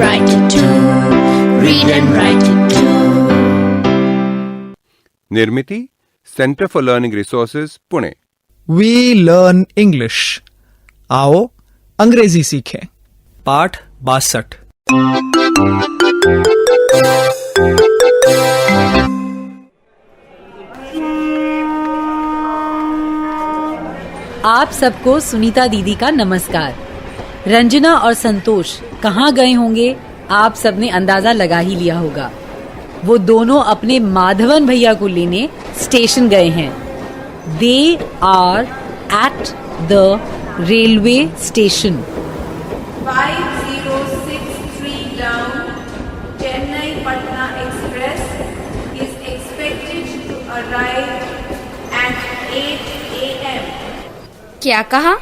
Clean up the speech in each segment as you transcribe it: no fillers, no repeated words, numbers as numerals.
write it too. Read and write it too. Nirmiti center for learning resources Pune. We learn English. आओ अंग्रेजी सीखें। पाठ 62। आप सबको सुनीता दीदी का नमस्कार। रंजना और संतोष कहाँ गए होंगे आप सबने अंदाजा लगा ही लिया होगा। वो दोनों अपने माधवन भैया को लेने स्टेशन गए हैं। They are at the railway station. 5063 down, Chennai Patna Express is expected to arrive at 8 a.m. क्या कहा?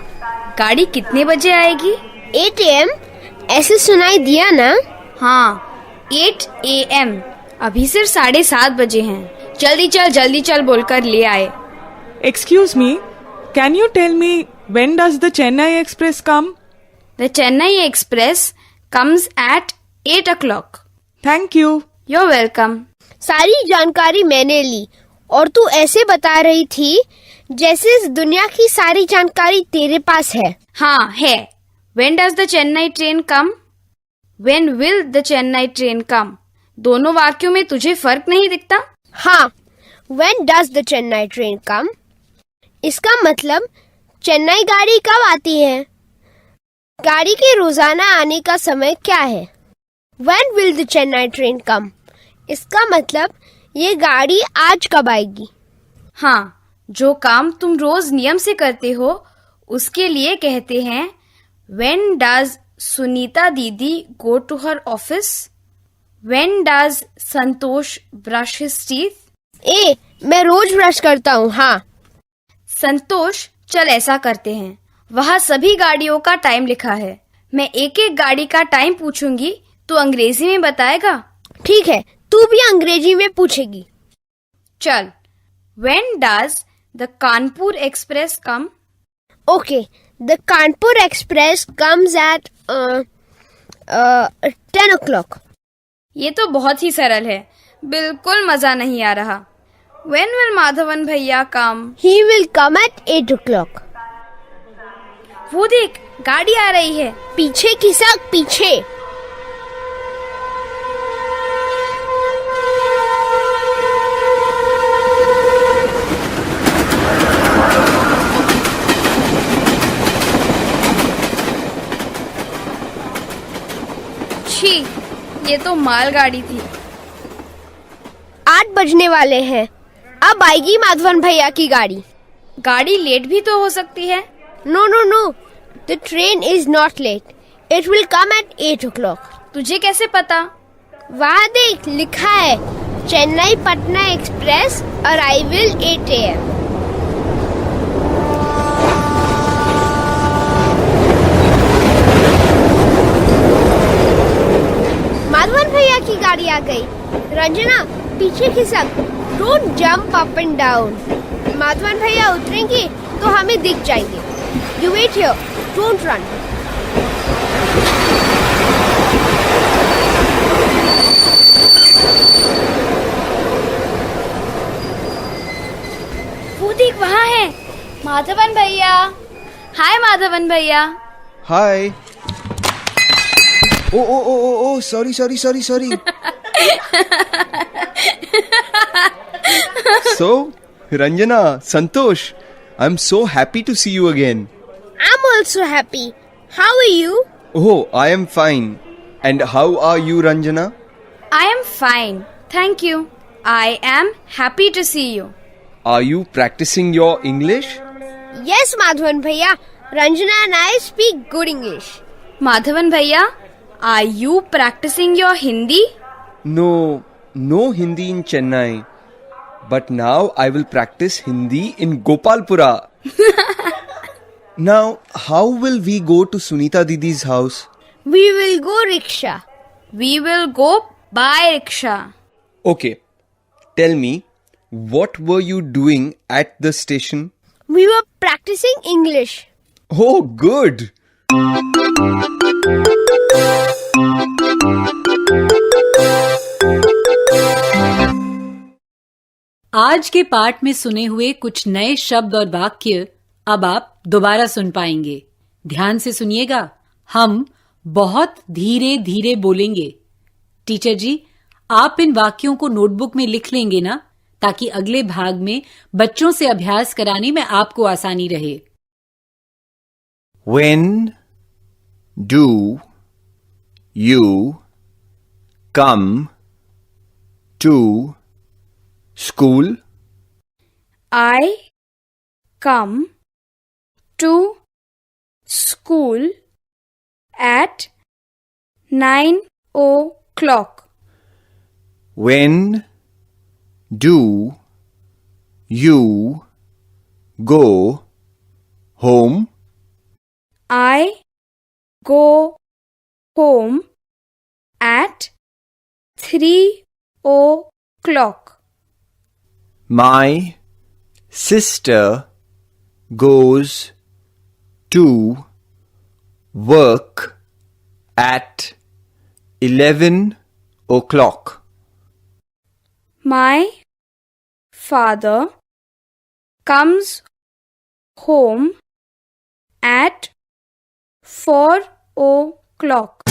गाड़ी कितने बजे आएगी? 8 AM? ऐसे सुनाई दिया ना? हाँ, 8 AM। अभी सिर्फ 7:30 बजे हैं। जल्दी चल बोलकर ले आए। Excuse me, can you tell me when does the Chennai Express come? The Chennai Express comes at 8 o'clock. Thank you. You're welcome. सारी जानकारी मैंने ली और तू ऐसे बता रही थी जैसे इस दुनिया की सारी जानकारी तेरे पास है। हाँ है। When does the Chennai train come? When will the Chennai train come? दोनों वाक्यों में तुझे फर्क नहीं दिखता? हाँ, When does the Chennai train come? इसका मतलब चेन्नई गाड़ी कब आती है? गाड़ी के रोजाना आने का समय क्या है? When will the Chennai train come? इसका मतलब ये गाड़ी आज कब आएगी? हाँ, जो काम तुम रोज नियम से करते हो उसके लिए कहते हैं When does सुनीता दीदी go to her office? When does Santosh brush his teeth? मैं रोज ब्रश करता हूँ। हाँ संतोष, चल ऐसा करते हैं। वहाँ सभी गाड़ियों का टाइम लिखा है। मैं एक एक गाड़ी का टाइम पूछूंगी, तो अंग्रेजी में बताएगा? ठीक है, तू भी अंग्रेजी में पूछेगी। चल। When does the Kanpur Express come? Okay, the Kanpur Express comes at 10 o'clock. ये तो बहुत ही सरल है, बिल्कुल मजा नहीं आ रहा। When will माधवन भैया come? He will come at 8 o'clock. वो देख, गाड़ी आ रही है। पीछे खिसक, पीछे। छी, ये तो मालगाड़ी थी। 8 बजने वाले हैं। अब आएगी माधवन भैया की गाड़ी। गाड़ी लेट भी तो हो सकती है। No. The train is not late. It will come at 8 o'clock. तुझे कैसे पता? वहाँ देख, लिखा है Chennai Patna express arrival 8 AM. Madhavan भैया की गाड़ी आ गई। रंजना, पीछे खिसक। Don't jump up and down. Madhavan भैया उतरेंगे तो हमें दिख जाएंगे। You wait here. Don't run. वो देख, वहाँ है माधवन भैया। हाय माधवन भैया। हाय। ओ sorry. So, Ranjana, Santosh, I'm so happy to see you again. I'm also happy. How are you? Oh, I am fine. And how are you, Ranjana? I am fine, thank you. I am happy to see you. Are you practicing your English? Yes, Madhavan Bhaiya. Ranjana and I speak good English. Madhavan Bhaiya, are you practicing your Hindi? No Hindi in Chennai. But now I will practice Hindi in Gopalpura. Now, how will we go to Sunita Didi's house? We will go rickshaw. We will go by rickshaw. Okay, tell me, what were you doing at the station? We were practicing English. Oh, good. आज के पाठ में सुने हुए कुछ नए शब्द और वाक्य अब आप दोबारा सुन पाएंगे। ध्यान से सुनिएगा। हम बहुत धीरे धीरे बोलेंगे। टीचर जी, आप इन वाक्यों को नोटबुक में लिख लेंगे ना, ताकि अगले भाग में बच्चों से अभ्यास कराने में आपको आसानी रहे। When do you come to school? I come to school at 9 o'clock. When do you go home? I go home at 3 o'clock. My sister goes to work at 11 o'clock. My father comes home at 4 o'clock.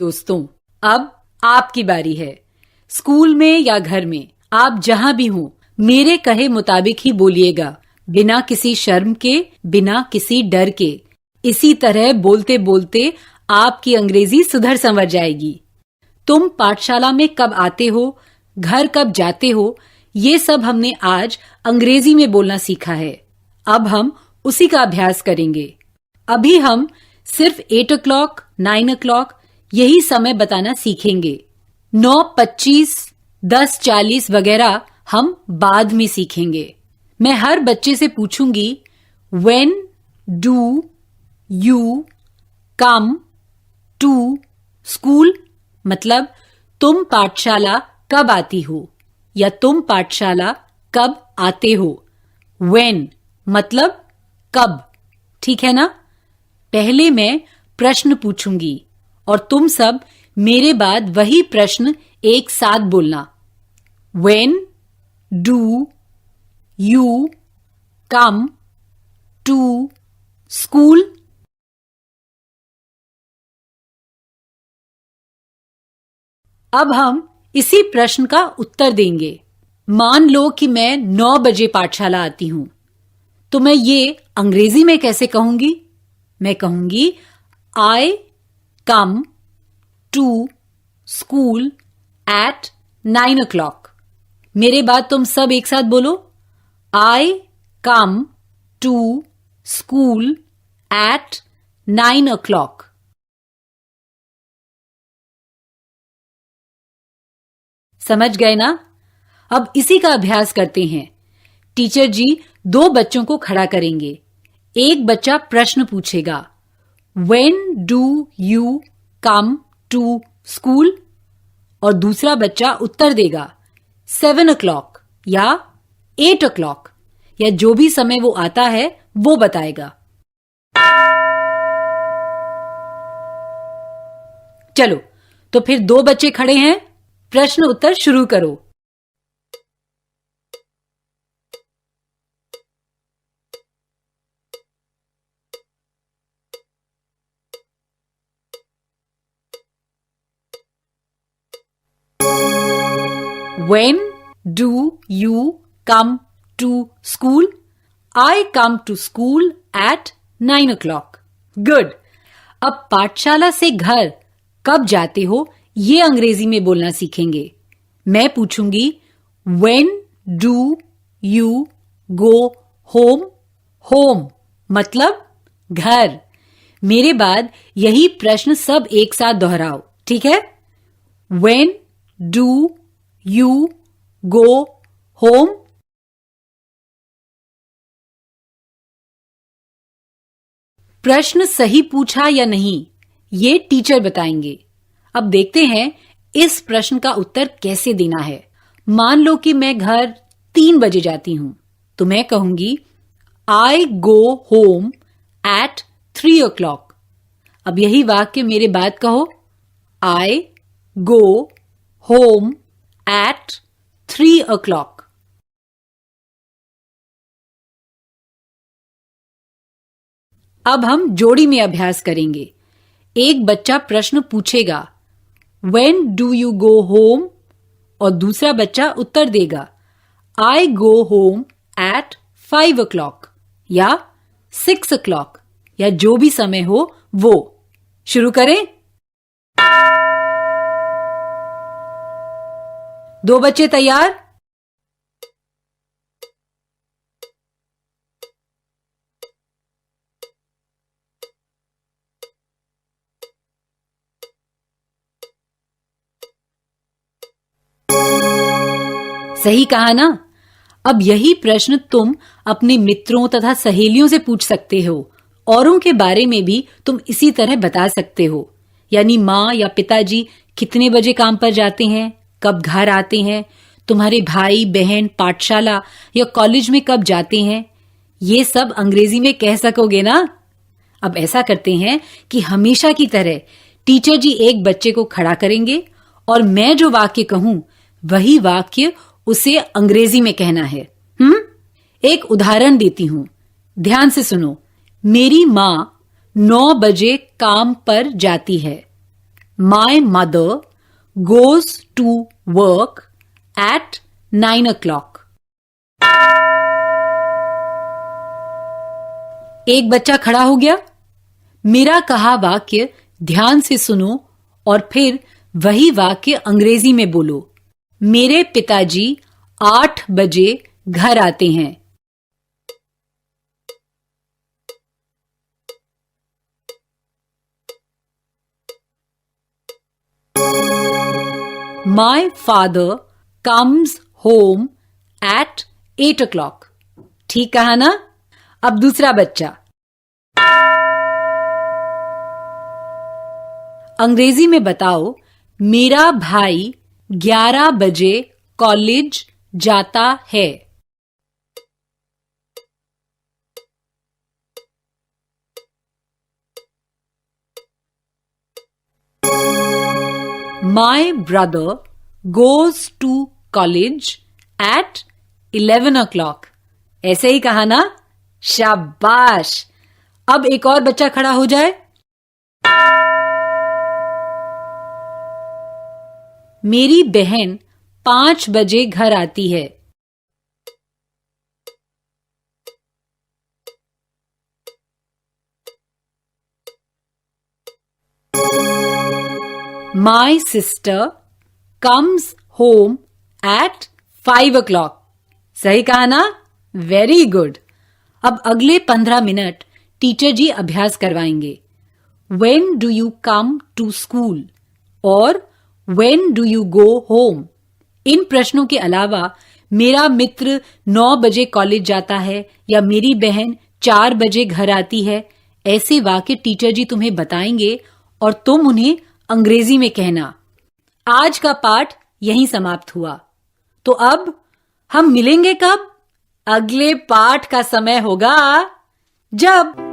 दोस्तों, अब आपकी बारी है। School में या घर में, आप जहां भी हो, मेरे कहे मुताबिक ही बोलिएगा, बिना किसी शर्म के, बिना किसी डर के। इसी तरह बोलते बोलते आपकी अंग्रेजी सुधर संवर जाएगी। तुम पाठशाला में कब आते हो, घर कब जाते हो, ये सब हमने आज अंग्रेजी में बोलना सीखा है। अब हम उसी का अभ्यास करेंगे। अभी हम सिर्फ 8 o'clock, 9 o'clock यही समय बताना सीखेंगे। 9:25, 10:40 वगैरह हम बाद में सीखेंगे। मैं हर बच्चे से पूछूंगी, When do you come to school? मतलब तुम पाठशाला कब आती हो या तुम पाठशाला कब आते हो। When मतलब कब, ठीक है ना। पहले मैं प्रश्न पूछूंगी और तुम सब मेरे बाद वही प्रश्न एक साथ बोलना। When do you come to school? अब हम इसी प्रश्न का उत्तर देंगे। मान लो कि मैं 9 बजे पाठशाला आती हूं, तो मैं ये अंग्रेजी में कैसे कहूंगी? मैं कहूंगी I come to school at 9 o'clock. मेरे बाद तुम सब एक साथ बोलो, I come to school at 9 o'clock. समझ गए ना? अब इसी का अभ्यास करते हैं। टीचर जी 2 बच्चों को खड़ा करेंगे। एक बच्चा प्रश्न पूछेगा, When do you come to school? और दूसरा बच्चा उत्तर देगा 7 o'clock या 8 o'clock या जो भी समय वो आता है वो बताएगा। चलो, तो फिर 2 बच्चे खड़े हैं, प्रश्न उत्तर शुरू करो। When do you come to school? I come to school at 9 o'clock. Good. अब पाठशाला से घर कब जाते हो ये अंग्रेजी में बोलना सीखेंगे। मैं पूछूंगी, When do you go home? Home मतलब घर। मेरे बाद यही प्रश्न सब एक साथ दोहराओ, ठीक है? When do you go home? प्रश्न सही पूछा या नहीं, ये टीचर बताएंगे। अब देखते हैं इस प्रश्न का उत्तर कैसे देना है। मान लो कि मैं घर 3 बजे जाती हूं, तो मैं कहूंगी I go home at 3 o'clock. अब यही वाक्य मेरे बाद कहो, I go home at 3 o'clock. अब हम जोड़ी में अभ्यास करेंगे। एक बच्चा प्रश्न पूछेगा When do you go home? और दूसरा बच्चा उत्तर देगा I go home at 5 o'clock या 6 o'clock या जो भी समय हो वो। शुरू करें। दो बच्चे तैयार? सही कहा ना? अब यही प्रश्न तुम अपने मित्रों तथा सहेलियों से पूछ सकते हो। औरों के बारे में भी तुम इसी तरह बता सकते हो। यानी माँ या पिताजी कितने बजे काम पर जाते हैं, कब घर आते हैं, तुम्हारे भाई बहन पाठशाला या कॉलेज में कब जाते हैं, ये सब अंग्रेजी में कह सकोगे ना? अब ऐसा करते हैं कि हमेशा की तरह टीचर जी एक बच्चे को खड़ा करेंगे और मैं जो वाक्य कहूं वही वाक्य उसे अंग्रेजी में कहना है। एक उदाहरण देती हूं, ध्यान से सुनो। मेरी माँ 9 बजे काम पर जाती है। My mother goes to work at 9 o'clock. एक बच्चा खड़ा हो गया। मेरा कहा वाक्य ध्यान से सुनो और फिर वही वाक्य अंग्रेजी में बोलो। मेरे पिताजी 8 बजे घर आते हैं। My father comes home at 8 o'clock. ठीक कहा ना? अब दूसरा बच्चा। अंग्रेजी में बताओ, मेरा भाई 11 बजे कॉलेज जाता है। My brother goes to college at 11 o'clock. ऐसे ही कहा ना? शाबाश। अब एक और बच्चा खड़ा हो जाए। मेरी बहन 5 बजे घर आती है। My sister comes home at 5 o'clock. सही कहा ना? Very good. अब अगले 15 मिनट टीचर जी अभ्यास करवाएंगे। When do you come to school? और When do you go home? इन प्रश्नों के अलावा मेरा मित्र 9 बजे कॉलेज जाता है या मेरी बहन 4 बजे घर आती है, ऐसे वाक्य टीचर जी तुम्हें बताएंगे और तुम उन्हें अंग्रेजी में कहना। आज का पाठ यहीं समाप्त हुआ। तो अब हम मिलेंगे कब? अगले पाठ का समय होगा जब